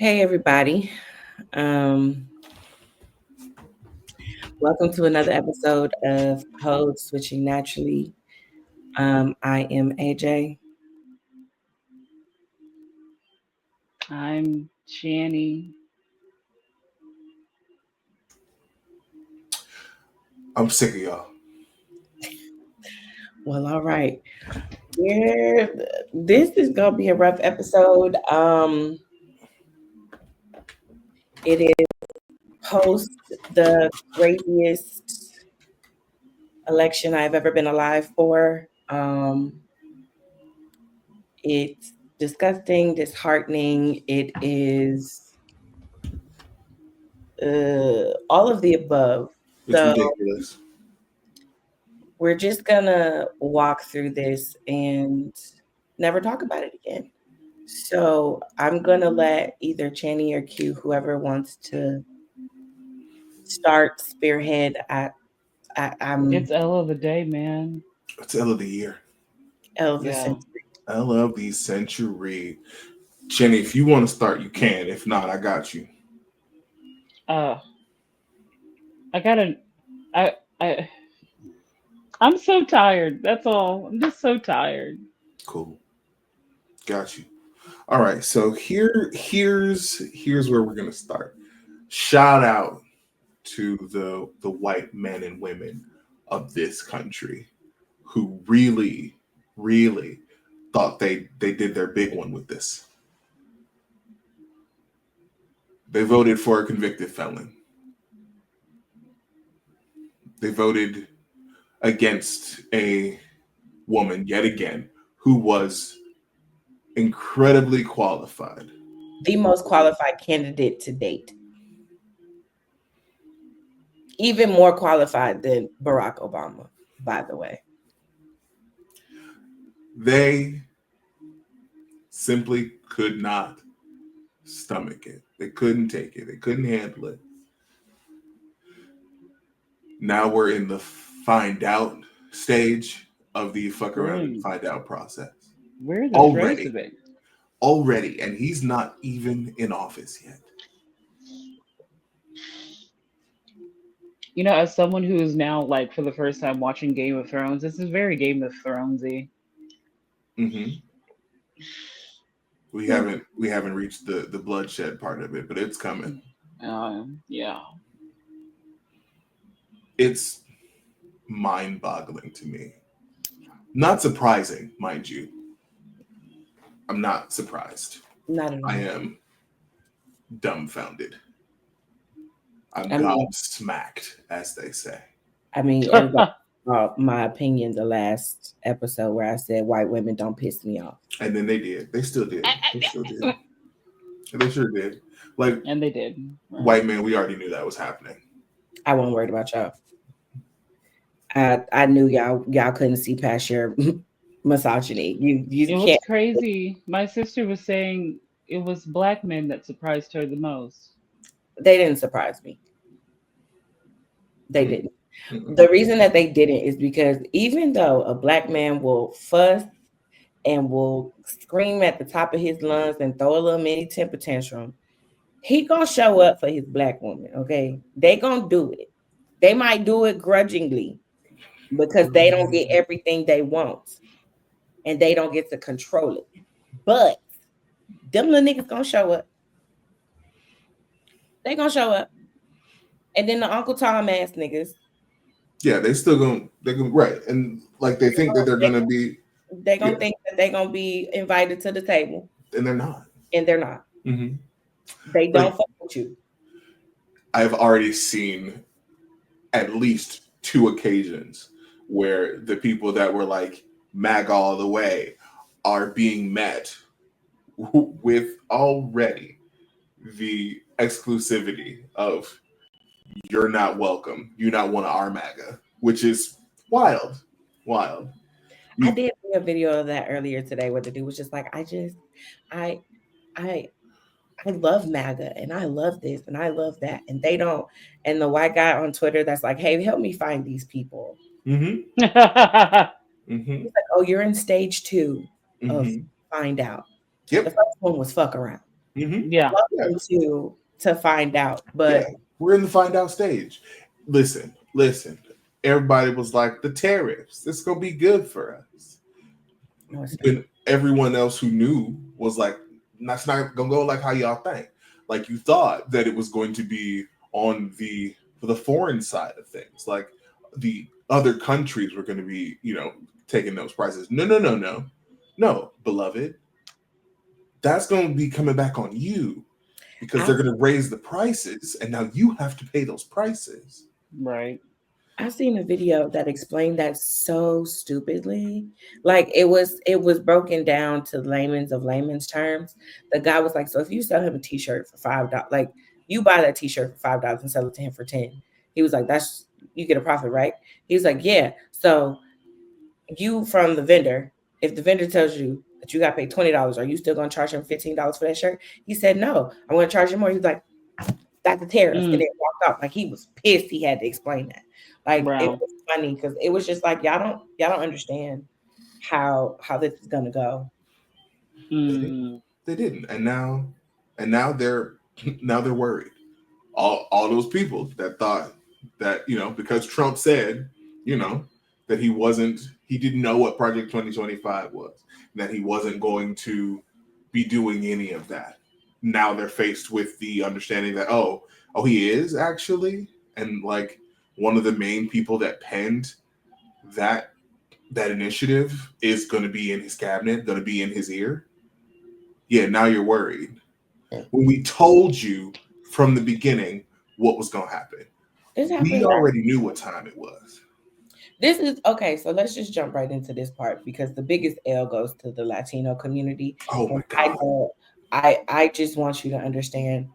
Hey everybody. Um, Welcome to another episode of Code Switching Naturally. I am AJ. I'm Channy. I'm sick of y'all. Well, all right. We're, this is gonna be a rough episode. It is post the craziest election I've ever been alive for. It's disgusting, disheartening. It is all of the above. It's So ridiculous. we're just gonna walk through this and never talk about it again. So I'm gonna let either Channy or Q, whoever wants to start spearhead. I'm It's L of the day, man. It's L of the year. Yeah. Elvis. L of the century. Jenny, if you want to start, you can. If not, I got you. Uh I gotta I I I'm so tired. That's all. I'm just so tired. Cool. Got you. All right. So here's where we're gonna start. Shout out to the white men and women of this country who really thought they did their big one with this. They voted for a convicted felon. They voted against a woman yet again who was incredibly qualified. The most qualified candidate to date. Even more qualified than Barack Obama, by the way. They simply could not stomach it. They couldn't take it. They couldn't handle it. Now we're in the find out stage of the fuck We're around and in find out process. we're in the throes Already. of it. Already. And he's not even in office yet. As someone who is now like for the first time watching Game of Thrones, this is very Game of Thronesy. Hmm. We haven't reached the bloodshed part of it, but it's coming. Yeah. It's mind-boggling to me. Not surprising, mind you. I'm not surprised. Not at I all. am dumbfounded. I'm I mean, gobsmacked, as they say. everybody saw my opinion the last episode where I said white women don't piss me off. And then they did. They still did. They still did. They sure did. Like And they did. white man, we already knew that was happening. I wasn't worried about y'all. I knew y'all couldn't see past your misogyny. You It was can't. crazy. My sister was saying it was black men that surprised her the most. They didn't surprise me. They Mm. didn't. Mm-mm. The reason that they didn't is because even though a black man will fuss and will scream at the top of his lungs and throw a little mini temper tantrum, he gonna show up for his black woman. Okay, they gonna do it. They might do it grudgingly because they don't get everything they want and they don't get to control it. But them little niggas gonna show up. They gonna show up. And then the Uncle Tom ass niggas, Yeah, they still gonna they're gonna right. And like they think that they're they, gonna be they yeah, gonna think that they gonna be invited to the table, and they're not. and they're not. Hmm. They don't Like fuck with you. I've already seen at least two occasions where the people that were like mag all the way are being met with already the exclusivity of you're not welcome. You're not one of our MAGA, which is wild. Wild. I You, did see a video of that earlier today where the dude was just like, I I I love MAGA and I love this and I love that. And they don't, and the white guy on Twitter that's like, hey, help me find these people. mm-hmm, Yeah. mm-hmm, He's like, oh, you're in stage 2 of mm-hmm. find out. The Yep. first one was fuck around. Mm-hmm. Yeah. Yeah, to find out. yeah. But We're in the find out stage. Listen, listen. Everybody was like, the tariffs. It's gonna be good for us. no, it's not. When everyone else who knew was like, that's not gonna go like how y'all think. Like you thought that it was going to be on the foreign side of things, like the other countries were going to be, taking those prices. No, no, no, no, no, beloved, that's going to be coming back on you because I they're going to raise the prices, and now you have to pay those prices. Right. I seen a video that explained that so stupidly. Like it was broken down to layman's terms. The guy was like, so if you sell him a t-shirt for $5, like you buy that t-shirt for $5 and sell it to him for 10. He was like, that's you get a profit, right? He was like, yeah. So you from the vendor, if the vendor tells you that you got to pay $20, are you still gonna charge him $15 for that shirt? He said, no, I'm gonna charge him more. He's like, that's the tariff, and Mm. then walked off. Like he was pissed. He had to explain that. Like it Wow. was funny because it was just like y'all don't understand how this is gonna go. They didn't. Mm. They didn't, and now they're now they're worried. All those people that thought that because Trump said you know that he didn't know what Project 2025 was, that he wasn't going to be doing any of that. Now they're faced with the understanding that he is actually, and like one of the main people that penned that initiative is going to be in his cabinet, going to be in his ear. Yeah, now you're worried when we told you from the beginning what was going to happen. This We happened last. already knew what time it was. This is okay. So let's just jump right into this part because the biggest L goes to the Latino community, Oh and my God. I just want you to understand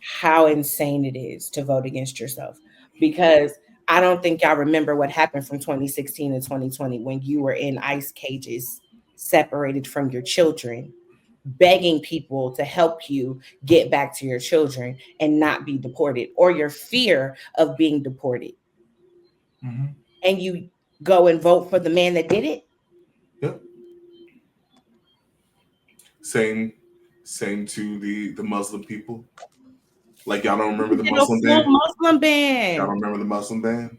how insane it is to vote against yourself because I don't think y'all remember what happened from 2016 to 2020 when you were in ICE cages separated from your children, begging people to help you get back to your children and not be deported or your fear of being deported. Mm-hmm. And you go and vote for the man that did it. Yep. Same, same to the Muslim people. Like y'all don't remember the Did a Muslim full ban? Muslim Y'all ban. don't remember the Muslim ban?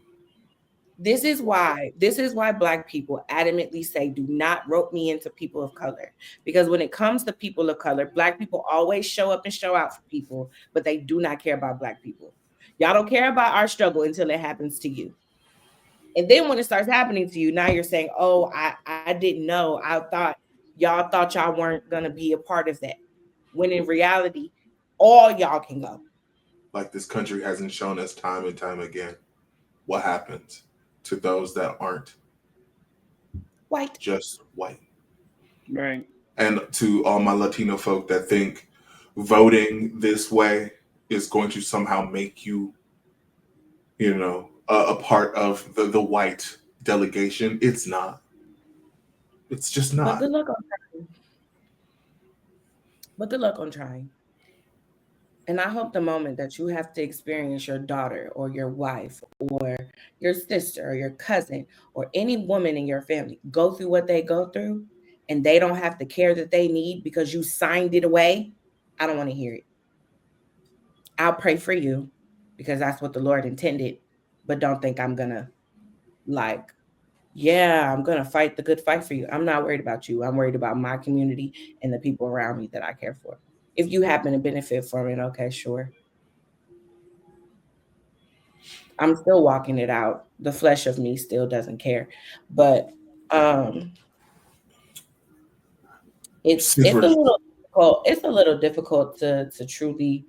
This is why black people adamantly say do not rope me into people of color, because when it comes to people of color, black people always show up and show out for people, but they do not care about black people. Y'all don't care about our struggle until it happens to you, and then when it starts happening to you, now you're saying, oh, I didn't know, y'all thought y'all weren't going to be a part of that, when in reality all y'all can go. Like this country hasn't shown us time and time again what happens to those that aren't White. just white. Right. And to all my Latino folk that think voting this way is going to somehow make you, a part of the white delegation, it's not. It's just But not. good luck on trying. But good luck on trying. And I hope the moment that you have to experience your daughter or your wife or your sister or your cousin or any woman in your family go through what they go through and they don't have the care that they need because you signed it away, I don't want to hear it. I'll pray for you because that's what the Lord intended. But don't think I'm going to, like, yeah, I'm going to fight the good fight for you. I'm not worried about you. I'm worried about my community and the people around me that I care for. If you happen to benefit from it, okay, sure. I'm still walking it out. The flesh of me still doesn't care. But um it's Since it's we're a little difficult. It's a little difficult to truly,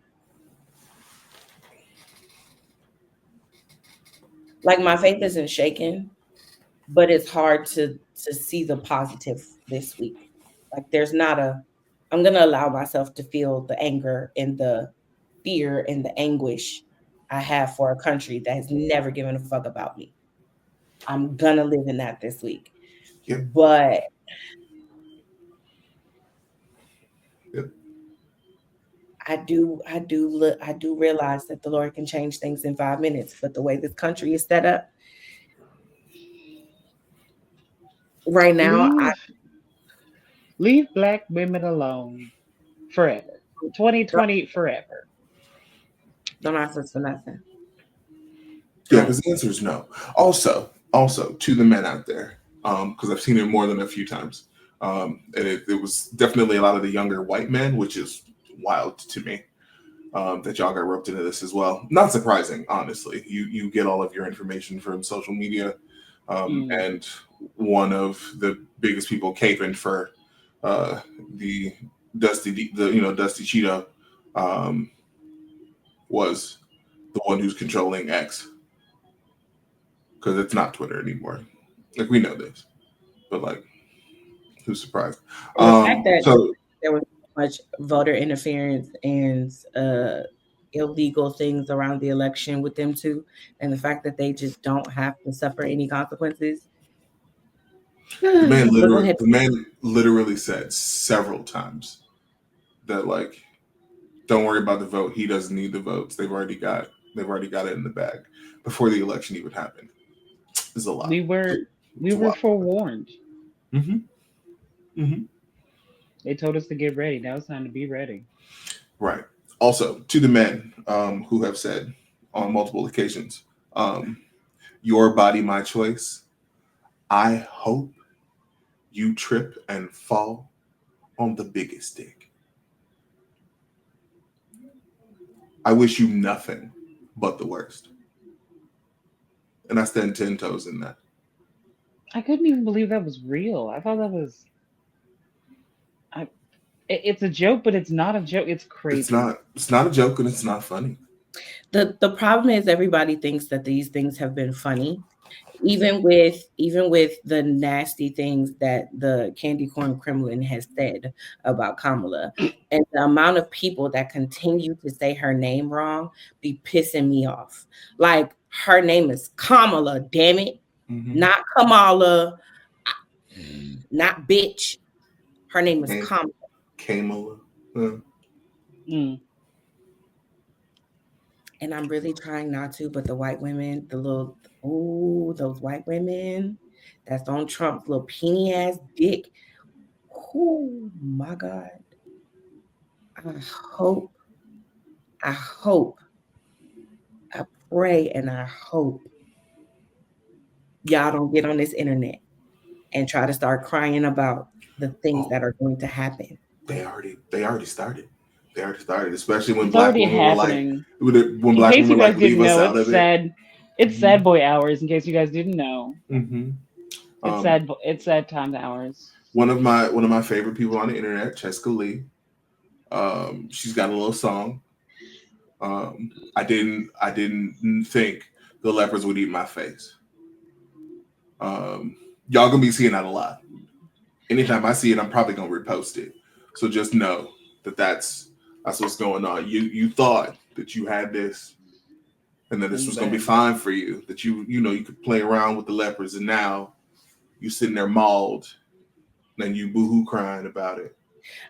like, my faith isn't shaken, but it's hard to see the positive this week. Like there's not a I'm gonna allow myself to feel the anger and the fear and the anguish I have for a country that has never given a fuck about me. I'm gonna live in that this week. Yep, But yep. I do realize that the Lord can change things in 5 minutes. But the way this country is set up right now, Leave leave black women alone forever. 2020 forever. Don't ask us for nothing. Yeah, because the answer is no. Also, to the men out there, because I've seen it more than a few times, and it was definitely a lot of the younger white men, which is wild to me. That y'all got roped into this as well. Not surprising, honestly. You get all of your information from social media, and one of the biggest people caping for the Dusty Cheeto was the one who's controlling X, because it's not Twitter anymore. Like, we know this, but like, who's surprised? And the fact that So there was so much voter interference and illegal things around the election with them too, and the fact that they just don't have to suffer any consequences. the man literally said several times that, like, don't worry about the vote. He doesn't need the votes. They've already got it in the bag before the election even happened. It's a lot. We were forewarned. Mm-hmm. Mm-hmm. They told us to get ready. Now it's time to be ready. Right. Also, to the men who have said on multiple occasions, your body, my choice. I hope you trip and fall on the biggest dick. I wish you nothing but the worst. And I stand 10 toes in that. I couldn't even believe that was real. I thought that was. It's a joke, but it's not a joke. It's crazy. It's not a joke, and it's not funny. The problem is everybody thinks that these things have been funny, even with the nasty things that the Candy Corn Kremlin has said about Kamala, and the amount of people that continue to say her name wrong be pissing me off. Like, her name is Kamala, damn it, not Kamala, not bitch. Her name is Kamala. Kamala. And I'm really trying not to, but the white women, those white women that's on Trump's little peeny ass dick. Oh my God. I pray, and I hope y'all don't get on this internet and try to start crying about the things that are going to happen. They already started. They already started, especially when it's black already women happening. were like, when black women were like, leave us out of it. It's sad boy hours. In case you guys didn't know, it's sad time hours. One of my favorite people on the internet, Cheska Lee. She's got a little song. I didn't think the lepers would eat my face. Y'all gonna be seeing that a lot. Anytime I see it, I'm probably gonna repost it. So just know that's what's going on. You thought that you had this, and that this was gonna be fine for you. That you could play around with the lepers, and now you sitting there mauled, and you boohoo crying about it.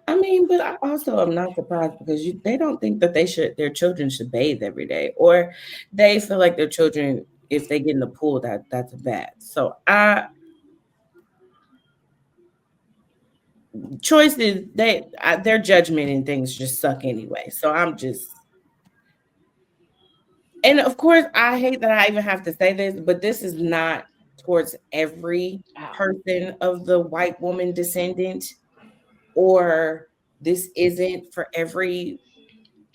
I mean, but I also am not surprised, because they don't think that their children should bathe every day, or they feel like their children, if they get in the pool, that's bad. So choices, their judgment and things just suck anyway. So and of course, I hate that I even have to say this, but this is not towards every person of the white woman descendant, or this isn't for every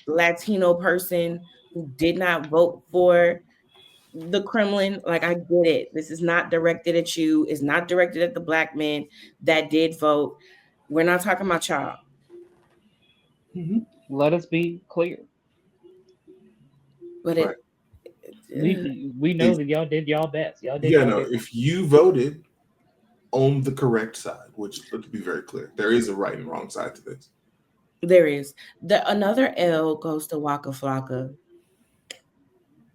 Latino person who did not vote for the Kremlin. Like, I get it. This is not directed at you. It's not directed at the black men that did vote. We're not talking about y'all. Let us be clear. But we know that y'all did y'all best. If you voted on the correct side, which, let's be very clear, there is a right and wrong side to this. There is. Another L goes to Waka Flocka,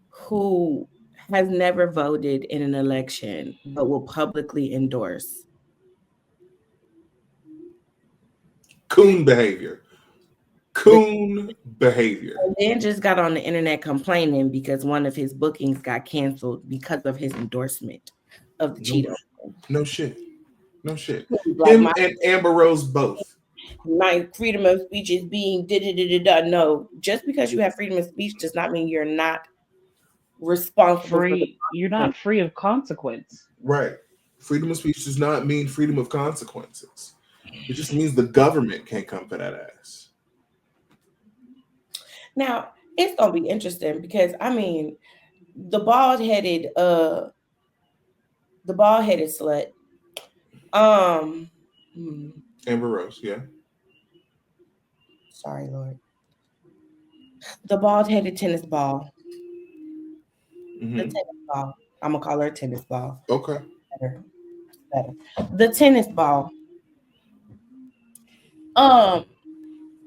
who has never voted in an election but will publicly endorse. Coon behavior. And then just got on the internet complaining because one of his bookings got canceled because of his endorsement of the Cheeto. No shit. Him and Amber Rose both. my freedom of speech is being da da da da da. No, just because you have freedom of speech does not mean you're not responsible for the Free. You're consequences. not free of consequence. Right. Freedom of speech does not mean freedom of consequences. It just means the government can't come for that ass. Now it's gonna be interesting because I mean the bald headed slut. Um, hmm, Amber Rose, yeah. sorry, Lord. The bald headed tennis ball. The Hmm. tennis ball. I'm gonna call her a tennis ball. Okay. Better, better. The tennis ball. Um,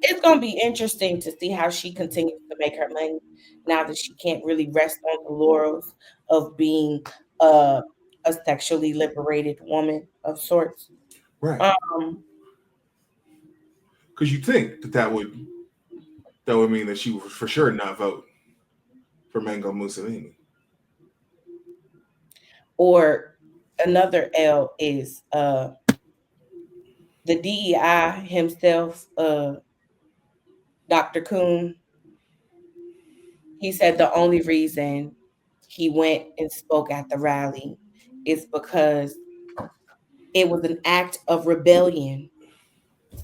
it's gonna be interesting to see how she continues to make her money now that she can't really rest on the laurels of being a a sexually liberated woman of sorts. Right. Um, Because you think that would mean that she would for sure not vote for Mango Mussolini. or another L is the DEI himself, Dr. Kuhn. He said the only reason he went and spoke at the rally is because it was an act of rebellion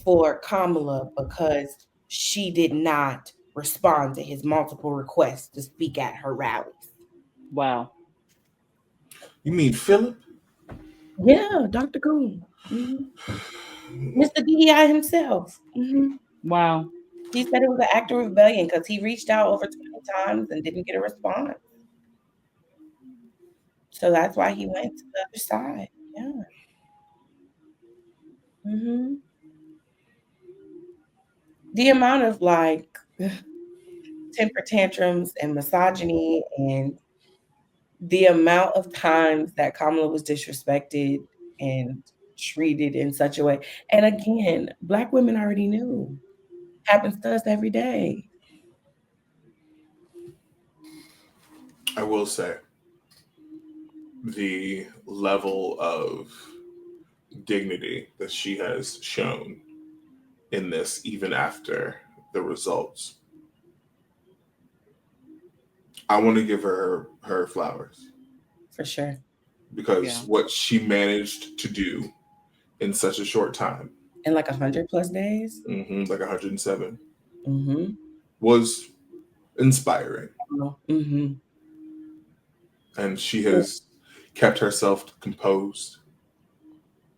for Kamala because she did not respond to his multiple requests to speak at her rallies. Wow. You mean Philip? Yeah, Dr. Kuhn. Mr. DEI himself. Wow. He said it was an act of rebellion because he reached out over 20 times and didn't get a response. So that's why he went to the other side. Yeah. hmm The amount of like temper tantrums and misogyny and the amount of times that Kamala was disrespected and treated in such a way. And again, Black women already knew. Happens to us every day. I will say the level of dignity that she has shown in this, even after the results, I want to give her flowers For sure. because Yeah. what she managed to do in such a short time, In like 100+ days. like 107, Mm-hmm. was inspiring, Mm-hmm. and she has kept herself composed.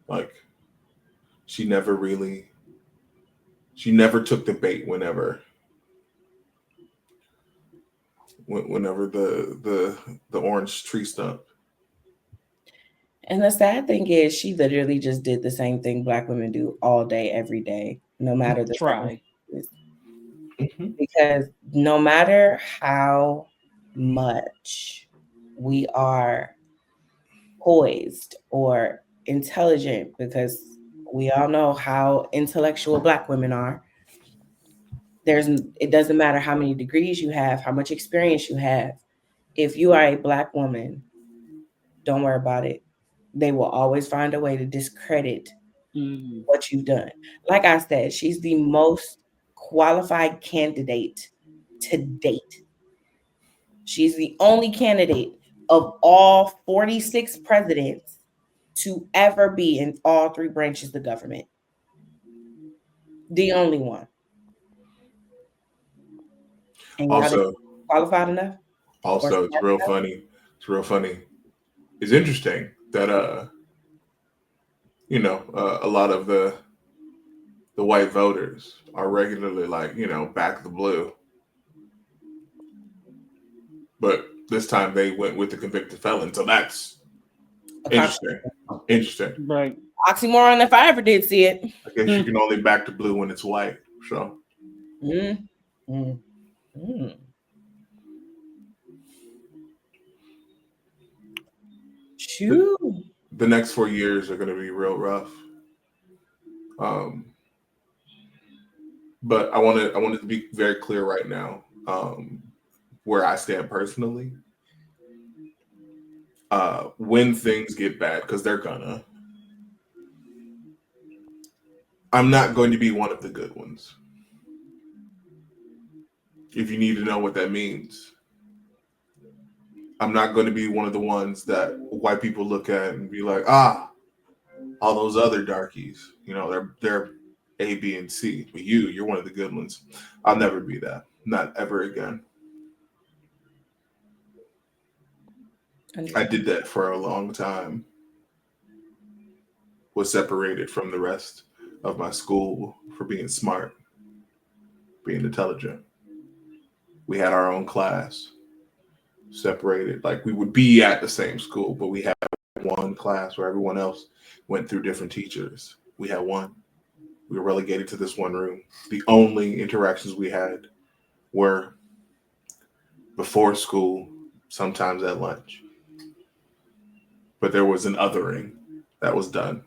Like she never really, she never took the bait whenever the orange tree stump. And the sad thing is, she literally just did the same thing Black women do all day, every day, no matter the Try. circumstances. Hmm. Because no matter how much we are poised or intelligent, because we all know how intellectual Black women are, it doesn't matter how many degrees you have, how much experience you have. If you are a Black woman, don't worry about it. They will always find a way to discredit Mm. what you've done. Like I said, she's the most qualified candidate to date. She's the only candidate of all 46 presidents to ever be in all three branches of government. The only one. And y'all didn't Also, qualified enough or also, it's smart real enough? funny. It's real funny. It's interesting that a lot of the white voters are regularly like, back the blue, but this time they went with the convicted felon. So that's A interesting. contradiction. Interesting. Right. Oxymoron if I ever did see it. I guess you Hmm. can only back the blue when it's white. So Mm, mm, mm. the Shoo. the next 4 years are going to be real rough. Um, but I wanted to be very clear right now, where I stand personally. When things get bad, because they're gonna, I'm not going to be one of the good ones. If you need to know what that means, I'm not going to be one of the ones that white people look at and be like, ah, all those other darkies, they're A, B, and C. But you're one of the good ones. I'll never be that. Not ever again. I did that for a long time. Was separated from the rest of my school for being smart, being intelligent. We had our own class, separated. Like we would be at the same school, but we had one class where everyone else went through different teachers. We had one. We were relegated to this one room. The only interactions we had were before school, sometimes at lunch. But there was an othering that was done.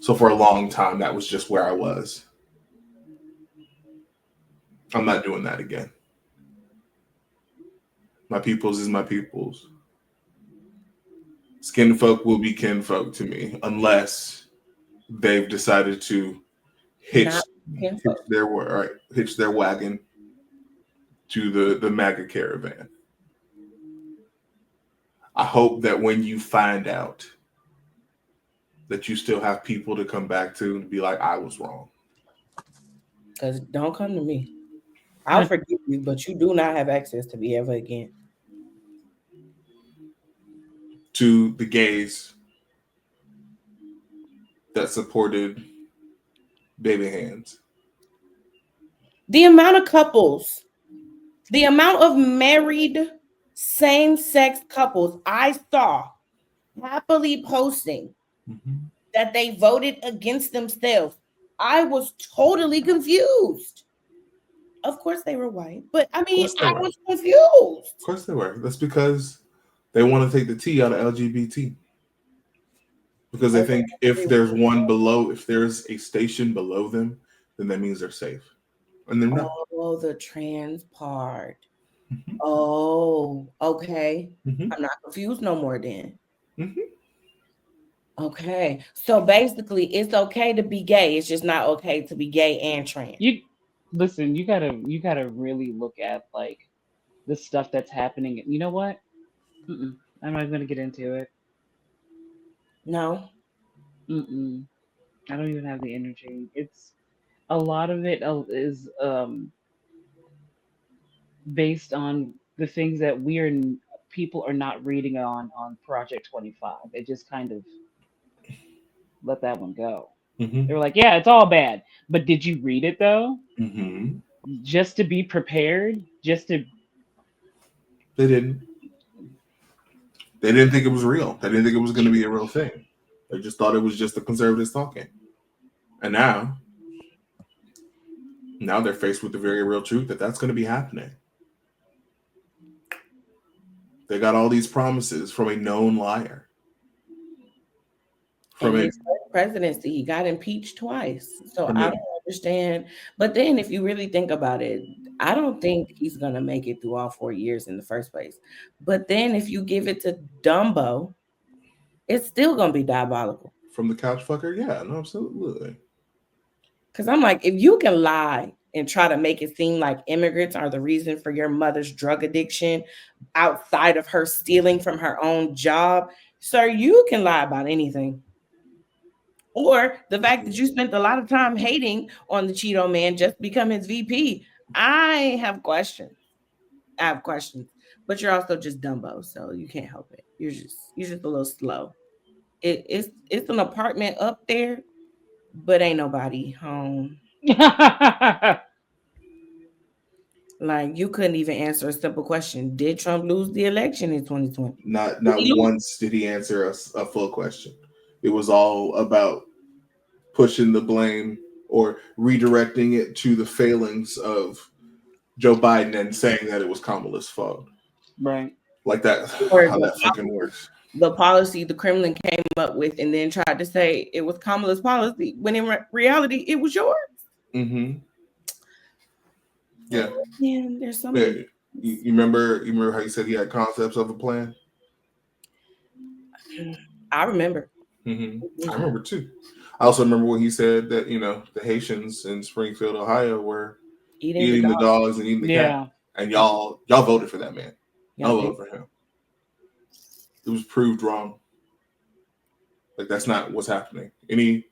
So for a long time, that was just where I was. I'm not doing that again. My peoples is my peoples. Skin folk will be kinfolk to me unless they've decided to hitch their wagon to the MAGA caravan. I hope that when you find out that you still have people to come back to and be like, I was wrong. Because don't come to me. I'll forgive you, but you do not have access to me ever again. To the gays that supported baby hands. The amount of couples, the amount of married same-sex couples I saw happily posting that they voted against themselves, I was totally confused. Of course they were white, but I mean, I was confused. Of course they were. That's because they want to take the T out of LGBT. Because they think if there's a station below them, then that means they're safe. And they're not. Oh, the trans part. Mm-hmm. Oh, okay. Mm-hmm. I'm not confused no more then. Mm-hmm. Okay. So basically, it's okay to be gay. It's just not okay to be gay and trans. You gotta really look at like the stuff that's happening. You know what? I'm not gonna get into it. No. I don't even have the energy. It's a lot of it is based on the things that people are not reading on Project 25. They just kind of let that one go. Mm-hmm. They were like, yeah, it's all bad. But did you read it though? Mm-hmm. Just to be prepared? They didn't. They didn't think it was real. They didn't think it was going to be a real thing. They just thought it was just the conservatives talking. And now they're faced with the very real truth that that's going to be happening. They got all these promises from a known liar. From his presidency, he got impeached twice. So I don't understand. But then if you really think about it, I don't think he's going to make it through all 4 years in the first place. But then if you give it to Dumbo, it's still going to be diabolical. From the couch fucker? Yeah, no, absolutely. Because I'm like, if you can lie and try to make it seem like immigrants are the reason for your mother's drug addiction outside of her stealing from her own job, sir, you can lie about anything. Or the fact that you spent a lot of time hating on the Cheeto Man just become his VP. I have questions. But you're also just Dumbo, so you can't help it. You're just a little slow. It's an apartment up there, but ain't nobody home. Like you couldn't even answer a simple question. Did Trump lose the election in 2020? Not once did he answer a full question. It was all about pushing the blame or redirecting it to the failings of Joe Biden and saying that it was Kamala's fault. Right. Like that, how that fucking works. The policy the Kremlin came up with and then tried to say it was Kamala's policy when in reality it was yours. Mm-hmm. Yeah. Man, there's something. You remember how you said he had concepts of a plan? I remember. Mm-hmm. I remember too. I also remember when he said that the Haitians in Springfield, Ohio, were Eating eating the dogs and eating the cat, Yeah. and y'all voted for that man. Y'all Y'all voted for him. It was proved wrong. Like that's not what's happening. Any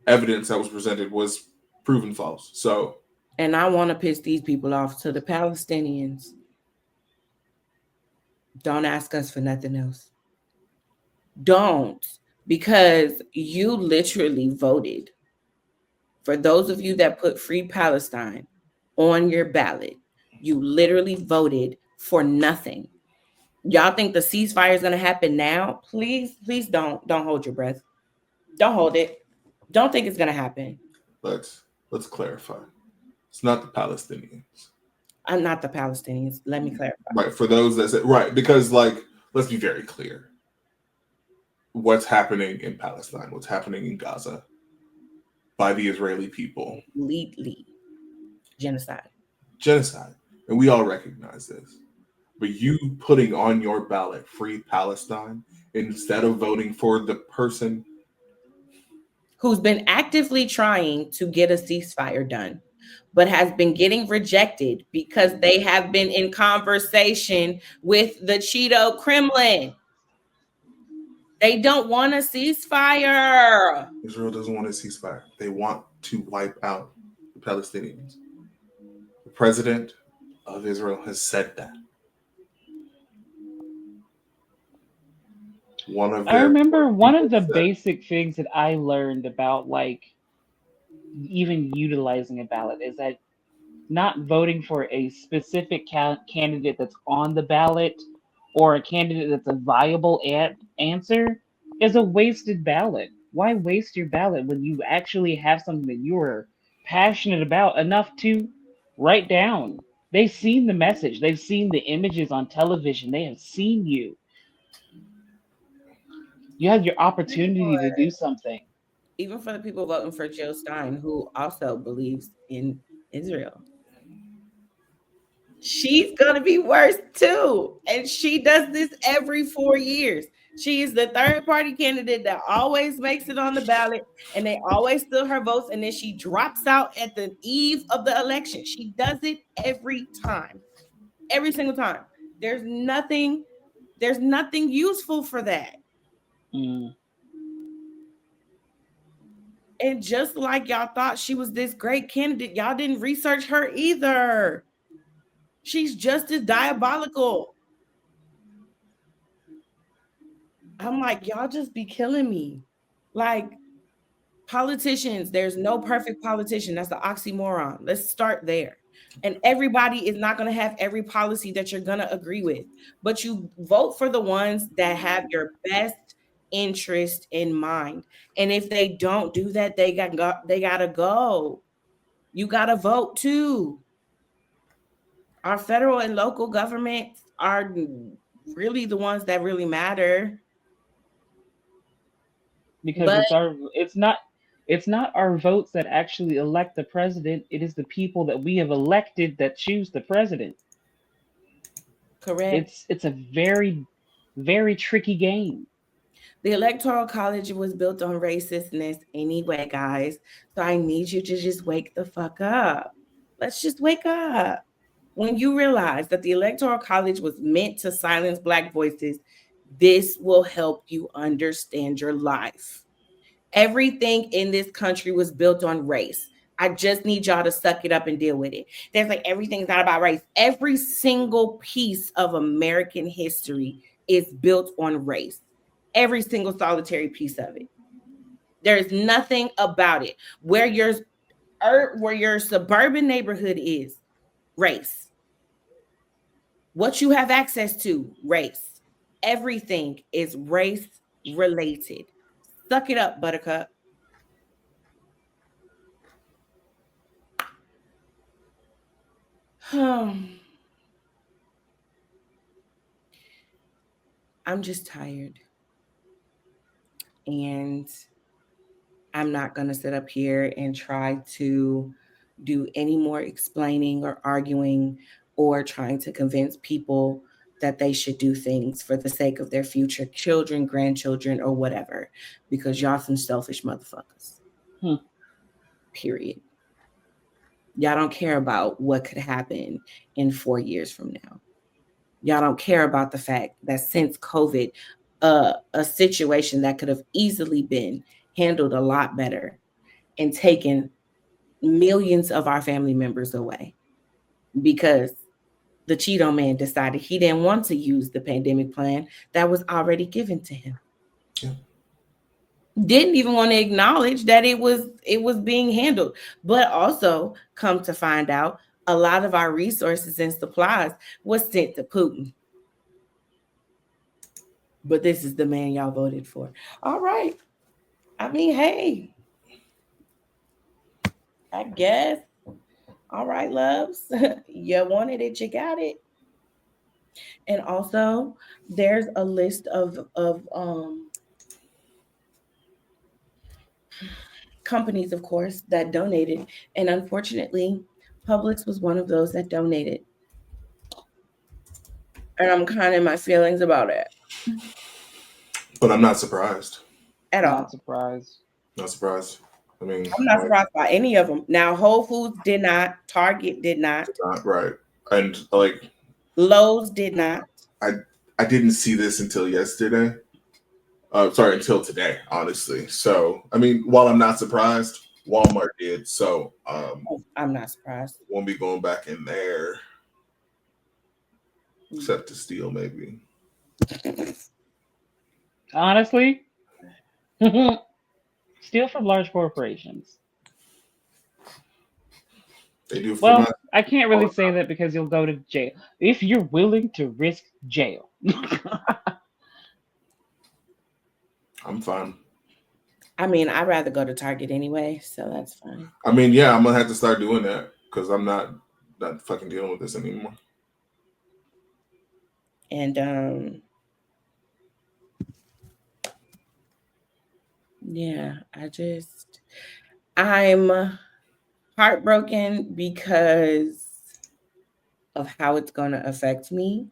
evidence that was presented was proven false. So, and I want to piss these people off. To the Palestinians, don't ask us for nothing else. Don't, because you literally voted. For those of you that put Free Palestine on your ballot, you literally voted for nothing. Y'all think the ceasefire is going to happen now? Please don't hold your breath. Don't hold it. Don't think it's going to happen. let's clarify. It's not the Palestinians. I'm not the Palestinians. Let me clarify. Right. For those that say right, because let's be very clear. What's happening in Palestine, what's happening in Gaza by the Israeli people. Completely genocide. Genocide. And we all recognize this. But you putting on your ballot Free Palestine instead of voting for the person who's been actively trying to get a ceasefire done, but has been getting rejected because they have been in conversation with the Cheeto Kremlin. They don't want a ceasefire. Israel doesn't want a ceasefire. They want to wipe out the Palestinians. The president of Israel has said that. I remember one of the basic things that I learned about even utilizing a ballot is that not voting for a specific candidate that's on the ballot or a candidate that's a viable answer is a wasted ballot. Why waste your ballot when you actually have something that you are passionate about enough to write down? They've seen the message, they've seen the images on television, they have seen you. You had your opportunity to do something. Even for the people voting for Jill Stein, who also believes in Israel. She's going to be worse too. And she does this every 4 years. She is the third party candidate that always makes it on the ballot and they always steal her votes. And then she drops out at the eve of the election. She does it every time, every single time. There's nothing useful for that. Mm. And just like y'all thought she was this great candidate, y'all didn't research her either. She's just as diabolical. I'm like, y'all just be killing me. Like, politicians, there's no perfect politician. That's the oxymoron. Let's start there. And everybody is not going to have every policy that you're going to agree with, but you vote for the ones that have your best interest in mind. And if they don't do that, they got to go. You got to vote too. Our federal and local governments are really the ones that really matter. Because it's not our votes that actually elect the president, it is the people that we have elected that choose the president. Correct. It's a very, very tricky game. The Electoral College was built on racistness anyway, guys. So I need you to just wake the fuck up. Let's just wake up. When you realize that the Electoral College was meant to silence Black voices, this will help you understand your life. Everything in this country was built on race. I just need y'all to suck it up and deal with it. There's like everything's not about race. Every single piece of American history is built on race. Every single solitary piece of it. There is nothing about it. Where your suburban neighborhood is, race. What you have access to, race. Everything is race related. Suck it up, Buttercup. I'm just tired. And I'm not going to sit up here and try to do any more explaining or arguing or trying to convince people that they should do things for the sake of their future children, grandchildren, or whatever, because y'all some selfish motherfuckers. Period. Y'all don't care about what could happen in 4 years from now. Y'all don't care about the fact that since COVID, a situation that could have easily been handled a lot better and taken millions of our family members away because the Cheeto man decided he didn't want to use the pandemic plan that was already given to him. Yeah. Didn't even want to acknowledge that it was being handled, but also come to find out a lot of our resources and supplies was sent to Putin. But this is the man y'all voted for. All right. I mean, hey, I guess. All right, loves. You wanted it, you got it. And also, there's a list of companies, of course, that donated. And unfortunately, Publix was one of those that donated. And I'm kind of in my feelings about it. But I'm not surprised. At Not all. surprised. Not surprised. I mean, I'm not surprised by any of them. Now, Whole Foods did not. Target did not. not right. And like Lowe's did not. I didn't see this until yesterday. Sorry, until today, honestly. So I mean, while I'm not surprised, Walmart did. So I'm not surprised. won't be going back in there. Except to steal, maybe. Honestly, steal from large corporations. They do. Well, I can't really say that because you'll go to jail if you're willing to risk jail. I'm fine. I mean, I'd rather go to Target anyway, so that's fine. I mean, yeah, I'm gonna have to start doing that because I'm not fucking dealing with this anymore. And yeah, I'm heartbroken because of how it's going to affect me,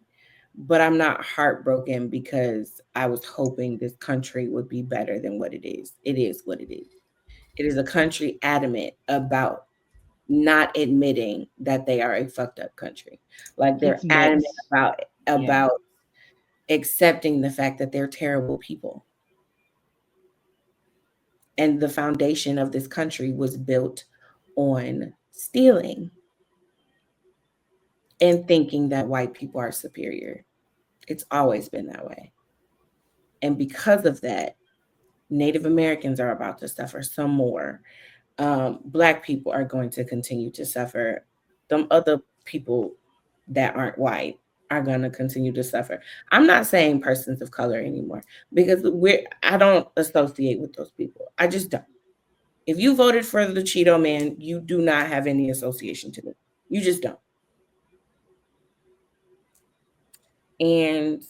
but I'm not heartbroken because I was hoping this country would be better than what it is. It is what it is. It is a country adamant about not admitting that they are a fucked up country. Like they're adamant about accepting the fact that they're terrible people. And the foundation of this country was built on stealing and thinking that white people are superior. It's always been that way. And because of that, Native Americans are about to suffer some more. Black people are going to continue to suffer. Some other people that aren't white are going to continue to suffer. I'm not saying persons of color anymore because I don't associate with those people. I just don't. If you voted for the Cheeto man, you do not have any association to it. You just don't. And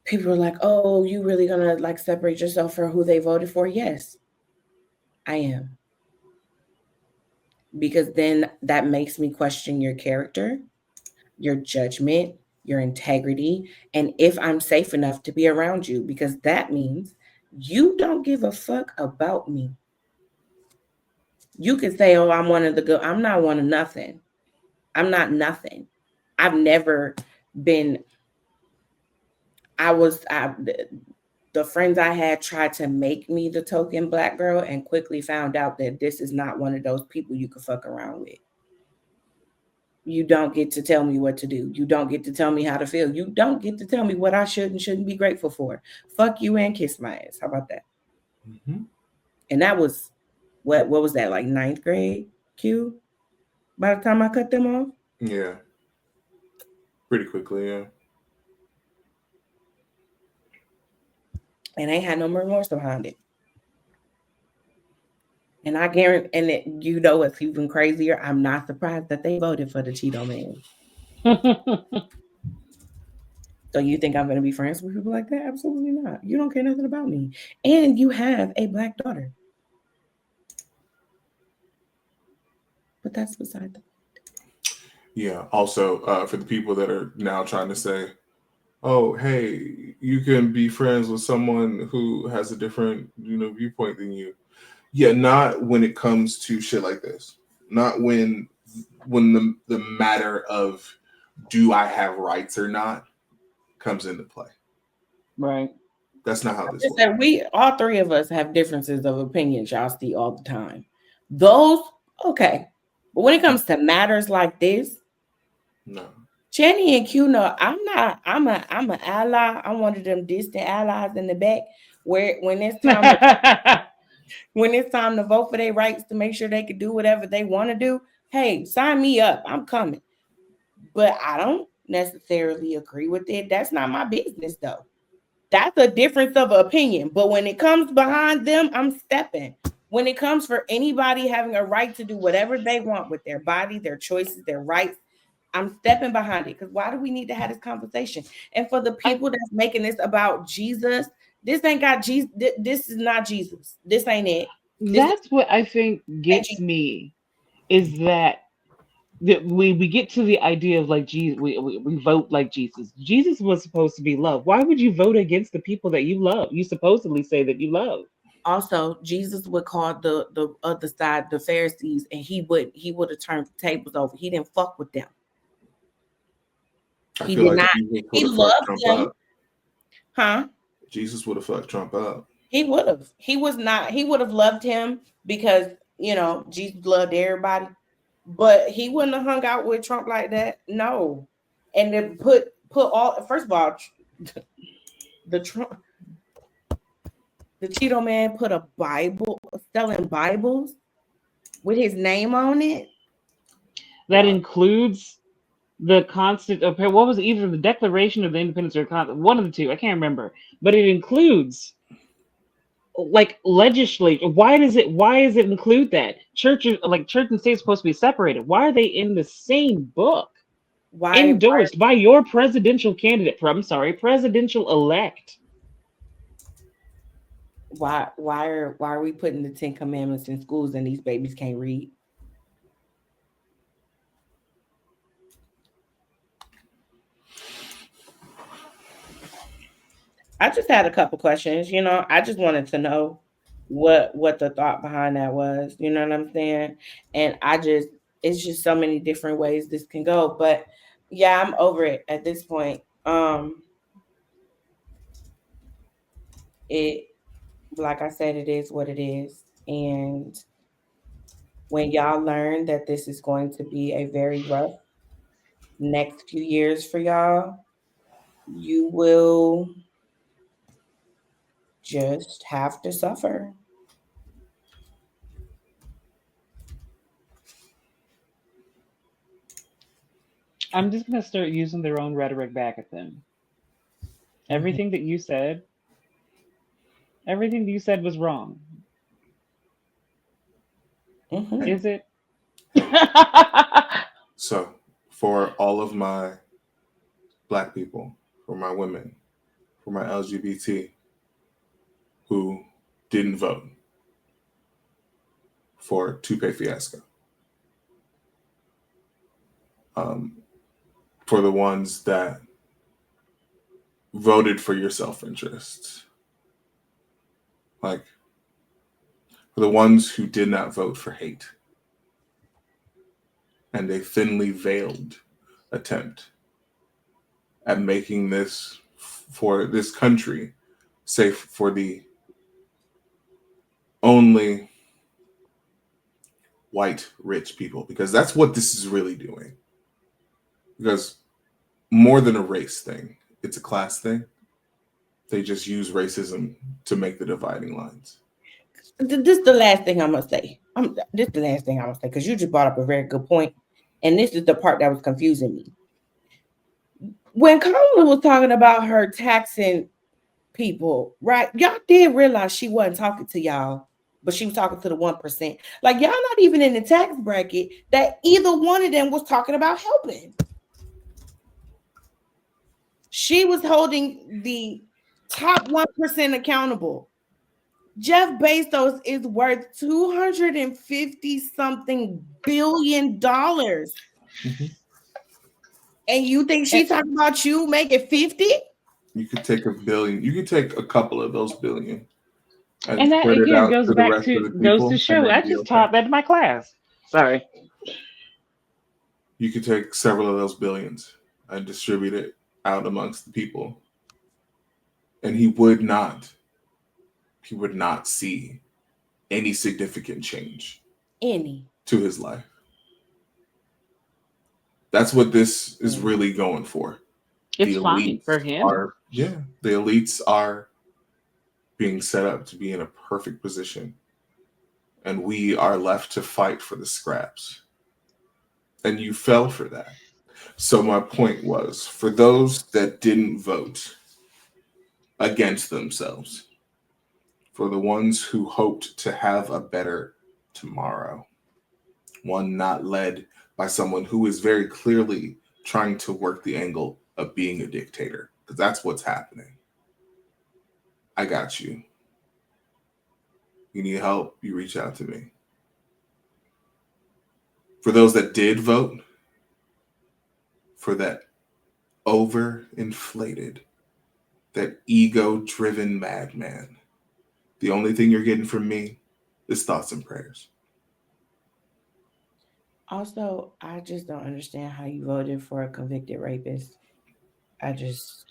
people are like, oh, you really gonna like separate yourself for who they voted for? Yes, I am. Because then that makes me question your character, your judgment, your integrity, and if I'm safe enough to be around you, because that means you don't give a fuck about me. You can say, oh, I'm one of the good. I'm not one of nothing. I'm not nothing. I've never been. The friends I had tried to make me the token black girl and quickly found out that this is not one of those people you can fuck around with. You don't get to tell me what to do. You don't get to tell me how to feel. You don't get to tell me what I should and shouldn't be grateful for. Fuck you and kiss my ass. How about that? Mm-hmm. And that was, what was that, like 9th grade, Q? By the time I cut them off? Yeah. Pretty quickly, yeah. And they had no remorse behind it. And I guarantee, and you know what's even crazier? I'm not surprised that they voted for the Cheeto man. So you think I'm going to be friends with people like that? Absolutely not. You don't care nothing about me. And you have a black daughter. But that's beside the point. Yeah. Also, for the people that are now trying to say, oh, hey, you can be friends with someone who has a different, viewpoint than you. Yeah, not when it comes to shit like this. Not when the matter of do I have rights or not comes into play. Right. That's not how this works. We all three of us have differences of opinions, y'all see all the time. Those okay. But when it comes to matters like this, no. Jenny and Q know I'm an ally. I'm one of them distant allies in the back where when it's time to vote for their rights to make sure they can do whatever they want to do, hey, sign me up. I'm coming. But I don't necessarily agree with it. That's not my business though. That's a difference of opinion. But when it comes behind them, I'm stepping. When it comes for anybody having a right to do whatever they want with their body, their choices, their rights, I'm stepping behind it. Because why do we need to have this conversation? And for the people that's making this about Jesus, this ain't got Jesus. This is not Jesus. This ain't it. That's what I think gets me is that we get to the idea of like Jesus, we vote like Jesus. Jesus was supposed to be love. Why would you vote against the people that you love? You supposedly say that you love. Also, Jesus would call the other side the Pharisees, and he would have turned the tables over. He didn't fuck with them. He did not. He loved them. Huh? Jesus would have fucked Trump up. He would have. He was not. He would have loved him because Jesus loved everybody, but he wouldn't have hung out with Trump like that. No, and then put all. First of all, the Cheeto man put a Bible selling Bibles with his name on it. That includes the constant. What was it, either the Declaration of the Independence or one of the two? I can't remember, but it includes like legislature. Why does it include that? Church and state is supposed to be separated. Why are they in the same book? Endorsed by your presidential candidate. I'm sorry, presidential elect. Why are we putting the 10 Commandments in schools and these babies can't read? I just had a couple questions. I just wanted to know what the thought behind that was. You know what I'm saying? And it's just so many different ways this can go. But yeah, I'm over it at this point. It, like I said, it is what it is. And when y'all learn that this is going to be a very rough next few years for y'all, you will just have to suffer. I'm just going to start using their own rhetoric back at them. Everything that you said was wrong. Is it? So, for all of my Black people, for my women, for my LGBT who didn't vote for Tupe Fiasco, for the ones that voted for your self-interest, like for the ones who did not vote for hate and a thinly veiled attempt at making this for this country safe for the only white rich people, because that's what this is really doing. Because more than a race thing, it's a class thing. They just use racism to make the dividing lines. This is the last thing I'm gonna say. Because you just brought up a very good point, and this is the part that was confusing me. When Kamala was talking about her taxing people, right? Y'all did realize she wasn't talking to y'all, but she was talking to the 1%. Like, y'all not even in the tax bracket that either one of them was talking about helping. She was holding the top 1% accountable. Jeff Bezos is worth $250 something billion. Mm-hmm. And you think she's talking about you making 50? You could take $1 billion. You could take a couple of those billion and And that spread it again out goes to the back rest of to the goes to people, and show. then I be just okay. taught that in my class. Sorry. You could take several of those billions and distribute it out amongst the people, and he would not see any significant change Any. to his life. That's what this is Mm. really going for. The It's fine elites for him. the elites are being set up to be in a perfect position, and we are left to fight for the scraps. And you fell for that. So my point was, for those that didn't vote against themselves, for the ones who hoped to have a better tomorrow, one not led by someone who is very clearly trying to work the angle of being a dictator, because that's what's happening. I got you. You need help, you reach out to me. For those that did vote for that overinflated, that ego driven madman, the only thing you're getting from me is thoughts and prayers. Also, I just don't understand how you voted for a convicted rapist. I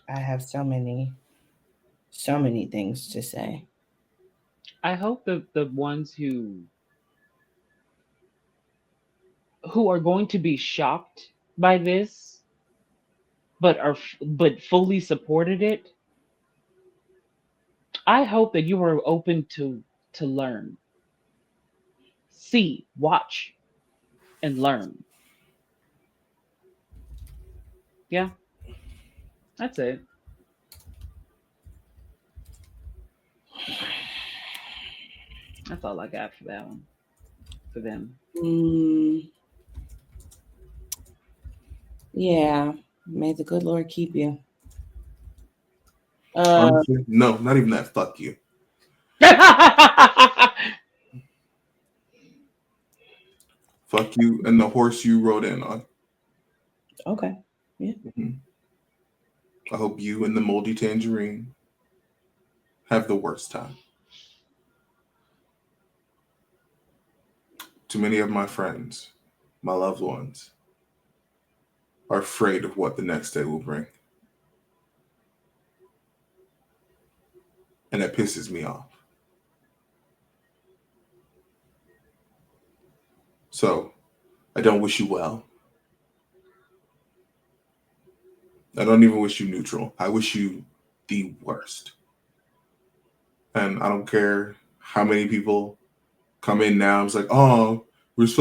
have so many things to say. I hope the ones who are going to be shocked by this, but fully supported it. I hope that you are open to learn, see, watch, and learn. Yeah, that's it. That's all I got for that one. For them. Mm, yeah. May the good Lord keep you. Uh, Honestly, no, not even that. Fuck you. Fuck you and the horse you rode in on. okay. Yeah. Mhm. I hope you and the moldy tangerine have the worst time. Too many of my friends, my loved ones, are afraid of what the next day will bring. And that pisses me off. So I don't wish you well. I don't even wish you neutral. I wish you the worst. And I don't care how many people come in now. It's like, oh, where's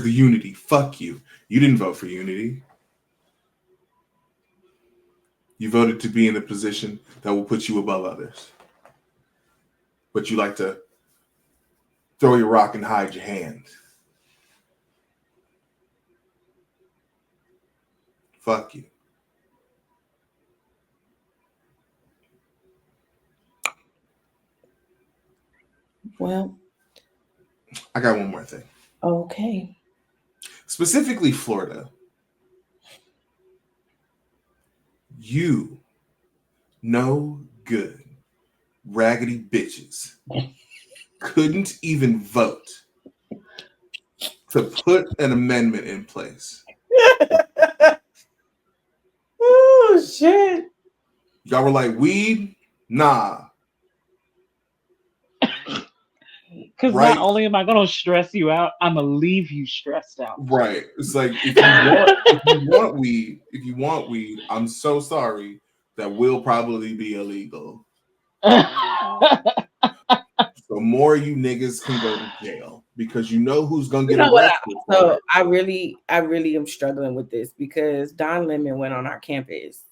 the unity? Fuck you. You didn't vote for unity. You voted to be in a position that will put you above others. But you like to throw your rock and hide your hand. Fuck you. Well, I got one more thing. okay. Specifically, Florida. You no good raggedy bitches couldn't even vote to put an amendment in place. Oh shit. Y'all were like, weed? Nah. Because not Right? only am I gonna stress you out, I'm gonna leave you stressed out. Right. It's like if you want weed, I'm so sorry. That will probably be illegal. So more you niggas can go to jail because you know who's gonna You get know what? arrested for it. I really am struggling with this because Don Lemon went on our campus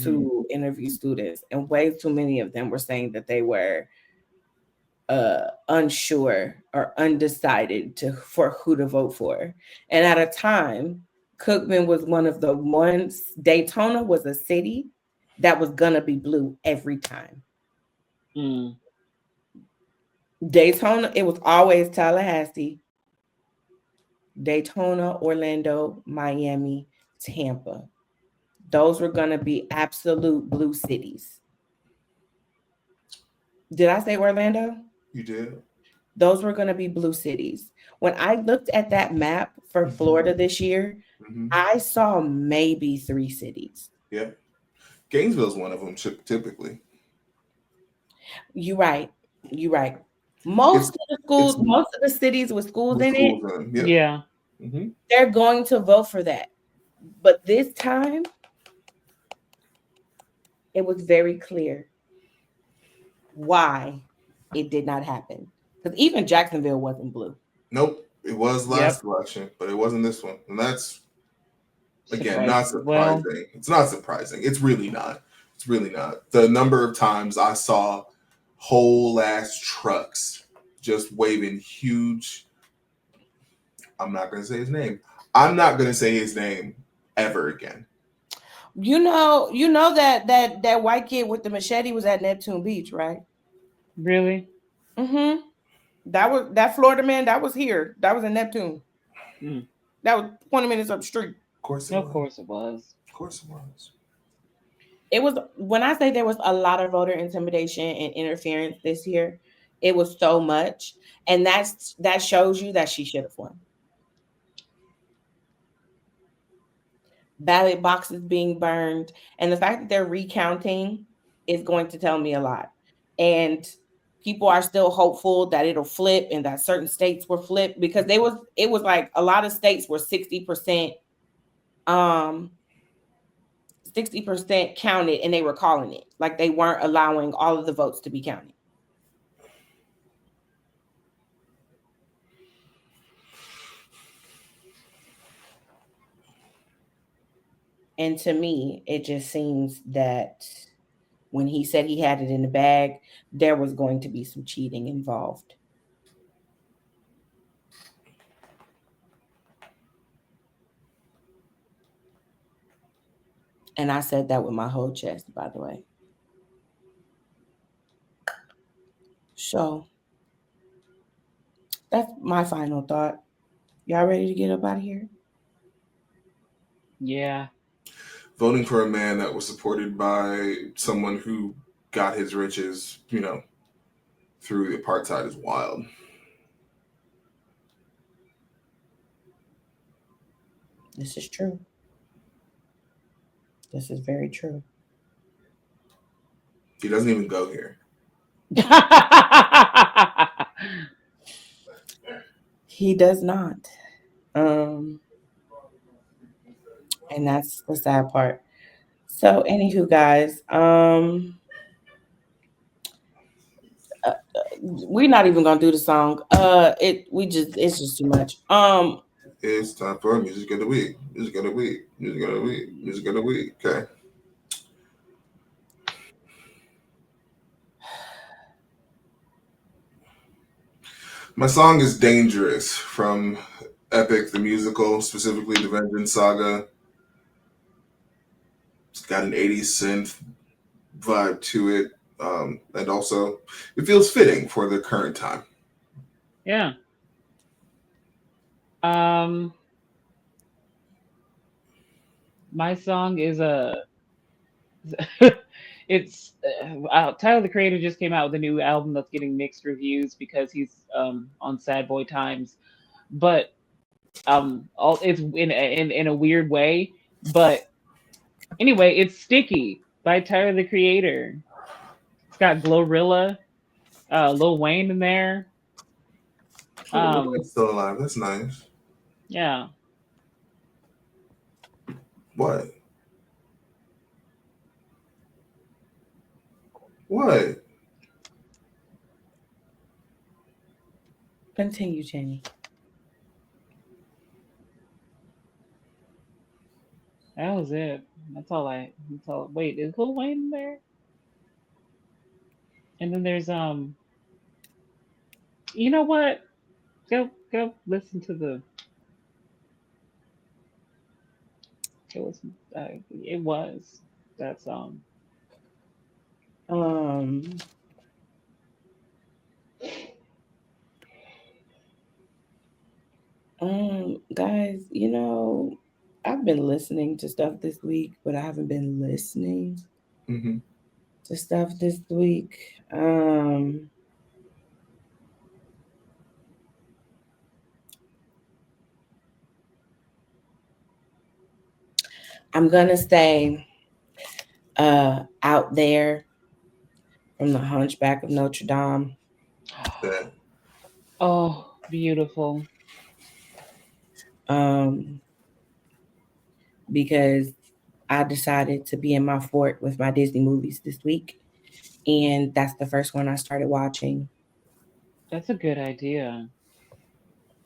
to interview students, and way too many of them were saying that they were unsure or undecided for who to vote for. And at a time, Cookman was one of the ones. Daytona was a city that was gonna be blue every time. Mm. Daytona, it was always Tallahassee, Daytona, Orlando, Miami, Tampa. Those were going to be absolute blue cities. Did I say Orlando? You did. Those were going to be blue cities. When I looked at that map for Florida this year, I saw maybe 3 cities. Yeah, Gainesville's one of them. Typically, You're right. You're right. it's it's Most of the cities with schools with in it, schools in them. Yep. Yeah. they're going to vote for that. But this time, it was very clear why it did not happen. Because even Jacksonville wasn't blue. Nope. It was Yep. last election, but it wasn't this one, and that's again not Surprising. Well, surprising. It's not surprising. It's really not. It's really not. The number of times I saw whole ass trucks just waving huge. I'm not going to say his name. I'm not going to say his name ever again. You know that white kid with the machete was at Neptune Beach, right? really? Mm-hmm. That was that Florida man. That was here. That was in Neptune. Mm. That was 20 minutes up the street. Of course it Of was. course it was. Of course it was. It was when I say there was a lot of voter intimidation and interference this year. It was so much, and that shows you that she should have won. Ballot boxes being burned, and the fact that they're recounting is going to tell me a lot. And people are still hopeful that it'll flip and that certain states will flip because it was like a lot of states were 60% um 60% counted and they were calling it. Like they weren't allowing all of the votes to be counted. And to me, it just seems that when he said he had it in the bag, there was going to be some cheating involved. And I said that with my whole chest, by the way. So that's my final thought. Y'all ready to get up out of here? Yeah. Voting for a man that was supported by someone who got his riches, through the apartheid is wild. This is true. This is very true. He doesn't even go here. He does not. Um, and that's the sad part. So, anywho, guys, we're not even gonna do the song. It's just too much. It's time for music of the week. Music of the week. Music of the week. Music of the week. Okay. My song is Dangerous from Epic the Musical, specifically the Vengeance Saga. It's got an 80s synth vibe to it. And also, it feels fitting for the current time. Yeah. Um, my song is a. It's Tyler the Creator just came out with a new album that's getting mixed reviews because he's on Sad Boy Times, but all it's in a weird way. But anyway, it's Sticky by Tyler the Creator. It's got Glorilla, Lil Wayne in there. Oh, it's still alive. That's nice. Yeah. What? What? Continue, Jenny. That was it. That's all I. That's all. Wait, is Lil Wayne in there? And then there's You know what? Go listen to the. Go listen. It was that song. Um, guys, I've been listening to stuff this week, but I haven't been listening Mm-hmm. to stuff this week. I'm gonna say Out There from the Hunchback of Notre Dame. Yeah. Oh, beautiful. Um, because I decided to be in my fort with my Disney movies this week. And that's the first one I started watching. That's a good idea.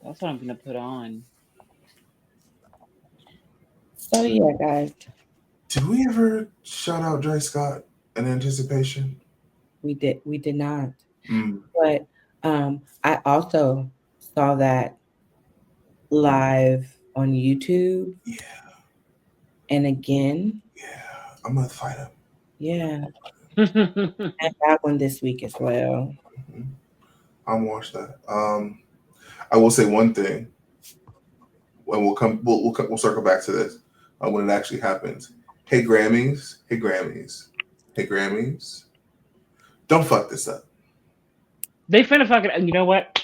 That's what I'm gonna put on. So yeah, guys, Did we ever shout out Dre Scott in anticipation? we did not. Mm, But I also saw that live on YouTube yeah, and again. yeah. I'm gonna fight him. Yeah, and that one this week as well. Mhm. I'll watch that. I will say one thing, and we'll circle back to this when it actually happens. Hey Grammys, hey Grammys, hey Grammys. Don't fuck this up. They finna fucking. You know what?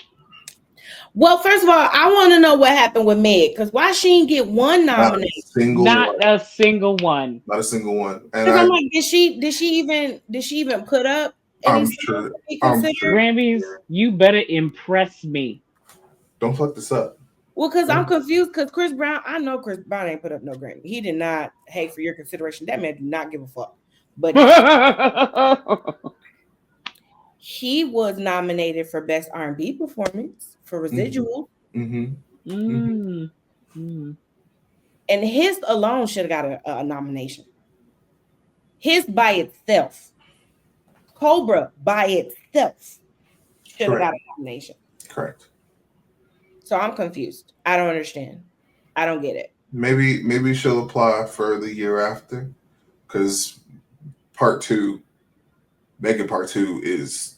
Well, first of all, I want to know what happened with Meg because why she didn't get one Not a nomination? single Not one. a single one. Not a single one. And Because I'm like, did she even put up any I'm songs sure. to be I'm considered? sure. Grammys, you better impress me. Don't fuck this up. Well, because I'm confused because Chris Brown, I know Chris Brown ain't put up no Grammy. He did not. Hey, for your consideration, that man did not give a fuck. But he was nominated for Best R&B Performance for Residual, Mm-hmm. Mm-hmm. mm, mm. and his alone should have got a nomination. His by itself, Cobra by itself should have got Correct. a nomination. Correct. So I'm confused. I don't understand. I don't get it. Maybe she'll apply for the year after, because part two, Megan part two is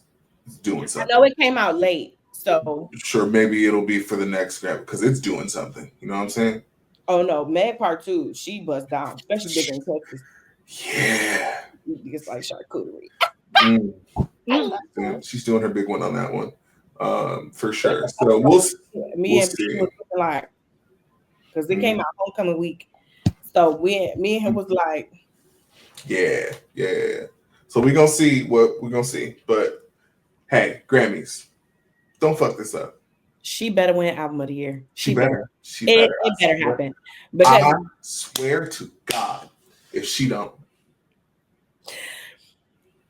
doing I know something. it came out late, so Sure, maybe it'll be for the next Grammy because it's doing something. You know what I'm saying? oh no, Meg Part 2, she bust down, especially living in Texas. Yeah. It's like charcuterie. Mm. I love her. She's doing her big one on that one, for That's sure. what So I was me we'll and B see. was looking like because it came Mm. out homecoming week. So me and him was like, Yeah, yeah. So we gonna see what we're gonna see. But hey, Grammys, don't fuck this up. she better win album of the year. She She better. better. She better. It better swear, happen. Because I swear to God, if she don't,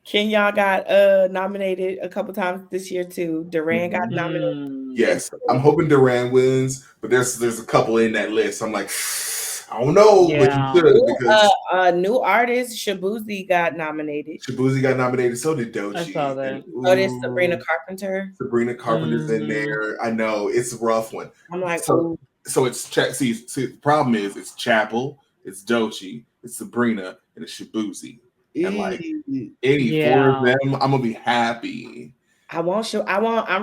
Kenyon got nominated a couple times this year too. Duran got nominated. Mm. yes, I'm hoping Duran wins. But there's a couple in that list. I'm like, I don't know, but you Yeah. should because New artist Shabuzi got nominated. Shabuzi got nominated. So did I saw Doechii. that. So did Sabrina Ooh, Carpenter. Sabrina Carpenter's in Mhm. there. I know it's a rough one. I'm like, So oh, so it's see the problem is it's Chapel, it's Doechii, it's Sabrina, and it's Shabuzi. And like any four of Yeah. them, I'm gonna be happy. I'm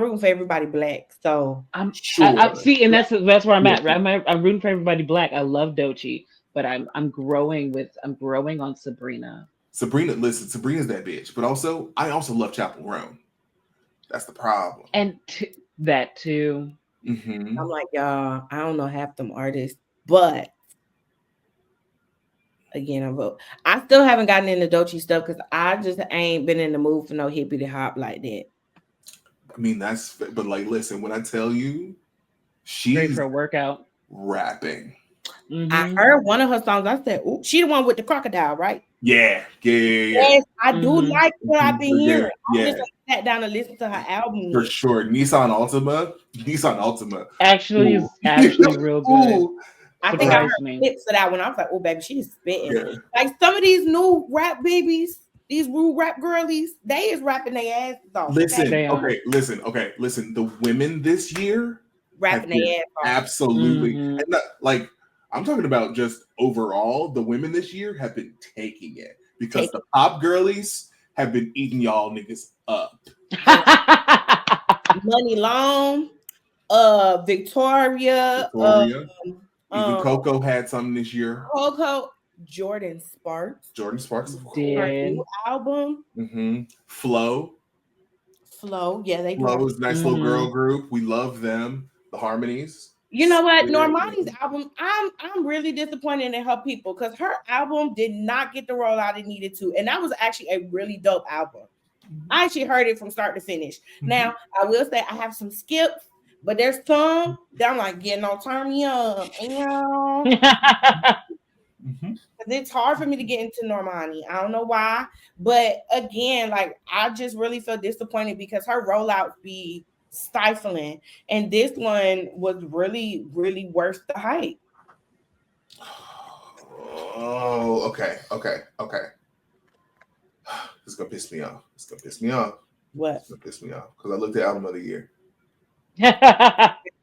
rooting for everybody black. So I Sure. see, and that's where I'm Yeah. at. Right? I'm rooting for everybody black. I love Doechii, but I'm growing on Sabrina. Sabrina, listen, Sabrina's that bitch. But also, I also love Chapel Roan. That's the problem. And that too. Mm-hmm. I'm like, y'all, I don't know half them artists, but again, I vote. I still haven't gotten into Doechii stuff because I just ain't been in the mood for no hippity hop like that. I mean, but like, listen, when I tell you, Great she's for a workout. rapping. I Mm-hmm. heard one of her songs. I said, "Ooh, she the one with the crocodile, right?" Yeah, yeah, yeah, yeah. Yes, I do Mm-hmm. like what I've been Yeah, hearing. I yeah, just like sat down and listened to her album for yet. sure. Nissan Altima. Actually, Ooh. is actually real good. Ooh. I think I heard Surprised me. clips of that one. I was like, "Oh, baby, she's spitting." Yeah. Like some of these new rap babies, these new rap girlies, they is rapping their asses off. Okay, They are. Listen. The women this year have rapping their been ass off. absolutely, Mm-hmm. and not, like I'm talking about just overall. The women this year have been taking it because Take the pop girlies have been eating y'all niggas up. Money Long, Victoria, Victoria, even um, Coco had something this year. Coco, Jordan Sparks, Jordan Sparks, of her course. new Did. album, Flo. Flow. Yeah, they do have Flo is a nice little Mm-hmm. girl group. We love them. The harmonies. You know what? Normani's album, I'm really disappointed in her people because her album did not get the rollout it needed to. And that was actually a really dope album. I actually heard it from start to finish. Now, I will say I have some skips, but there's some that I'm like, yeah, no, turn me up. It's hard for me to get into Normani. I don't know why. But again, like I just really feel disappointed because her rollouts be stifling. And this one was really, really worth the hype. Oh, okay. It's gonna piss me off. What? It's gonna piss me off because I looked at album of the year.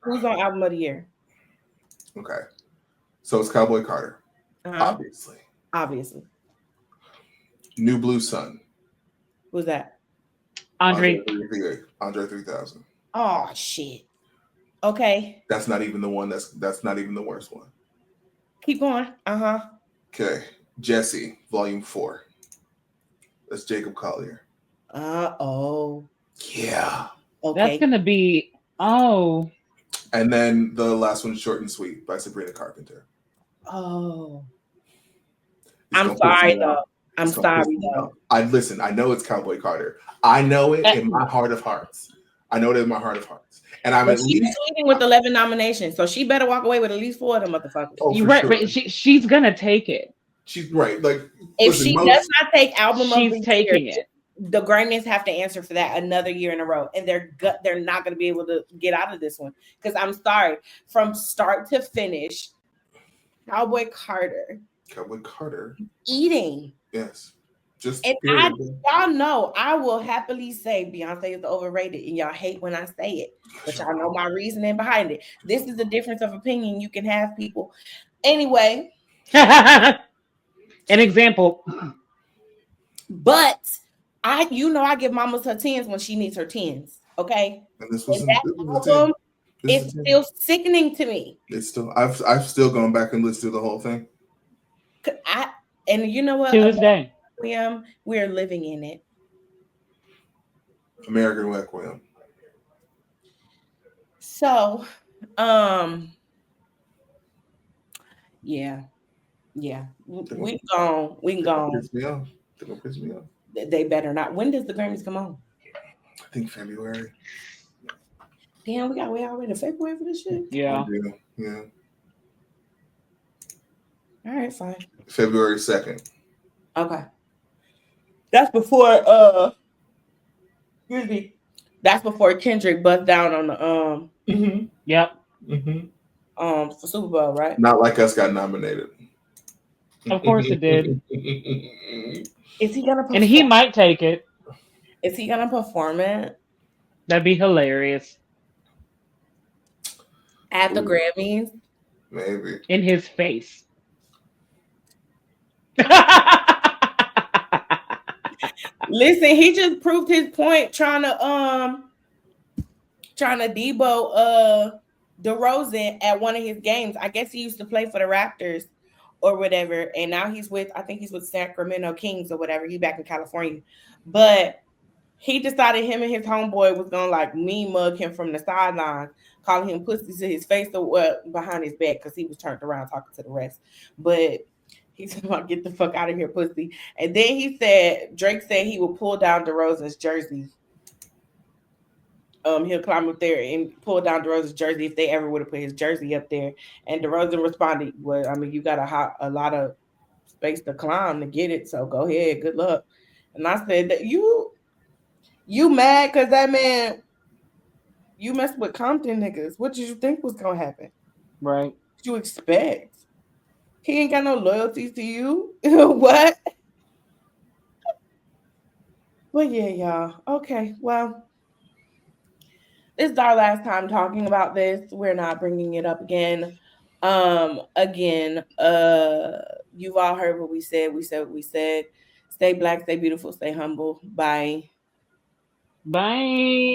Who's on album of the year? Okay, so it's Cowboy Carter, obviously. New Blue Sun. Who's that? Andre 3000. Oh shit. Okay. That's not even the one. That's not even the worst one. Keep going. Okay, Jesse, Volume 4. That's Jacob Collier. Oh. Yeah. Okay. That's gonna be And then the last one, Short and Sweet by Sabrina Carpenter. Oh. I'm sorry though. I'm sorry though. I know it's Cowboy Carter. I know it in my heart of hearts. And I'm at least leading with 11 nominations, so she better walk away with at least 4 of them motherfuckers. Oh, you're right, sure. But she's gonna take it. She's right. Like if she does not take album of the taking year, the Grammys have to answer for that another year in a row, and they're not going to be able to get out of this one. Because I'm sorry, from start to finish, Cowboy Carter eating. Yes. Just and y'all know I will happily say Beyonce is overrated, and y'all hate when I say it, but y'all know my reasoning behind it. This is a difference of opinion you can have, people. Anyway, an example. But I give mamas her 10s when she needs her 10s. Okay, and this was album, it's still sickening to me. It's still I've still gone back and listened to the whole thing. And you know what? Tuesday. We're living in it. American Requiem. So, yeah. We can go. They're gonna piss me off. They better not. When does the Grammys come on? I think February. Damn, we got way already to February for this shit. Yeah. All right, fine. February 2nd. Okay. That's before excuse me. That's before Kendrick bust down on the Yep. For Super Bowl, right? Not Like Us got nominated. Of course it did. Is he gonna perform? And he might take it. Is he gonna perform it? That'd be hilarious. At the Grammys? Maybe. In his face. Listen, he just proved his point trying to Debo DeRozan at one of his games. I guess he used to play for the Raptors or whatever, and now I think he's with Sacramento Kings or whatever. He's back in California. But he decided him and his homeboy was gonna like mean mug him from the sidelines, calling him pussy to his face or behind his back because he was turned around talking to the rest. But he said, "Well, get the fuck out of here, pussy." And then Drake said he would pull down DeRozan's jersey. He'll climb up there and pull down DeRozan's jersey if they ever would have put his jersey up there. And DeRozan responded, "Well, I mean, you got a lot of space to climb to get it, so go ahead, good luck." And I said that you mad because that man, you messed with Compton niggas. What did you think was gonna happen? Right. What you expect? He ain't got no loyalty to you. What? But yeah, y'all. Okay, well, this is our last time talking about this. We're not bringing it up again. You've all heard what we said. We said what we said. Stay black, stay beautiful, stay humble. Bye. Bye.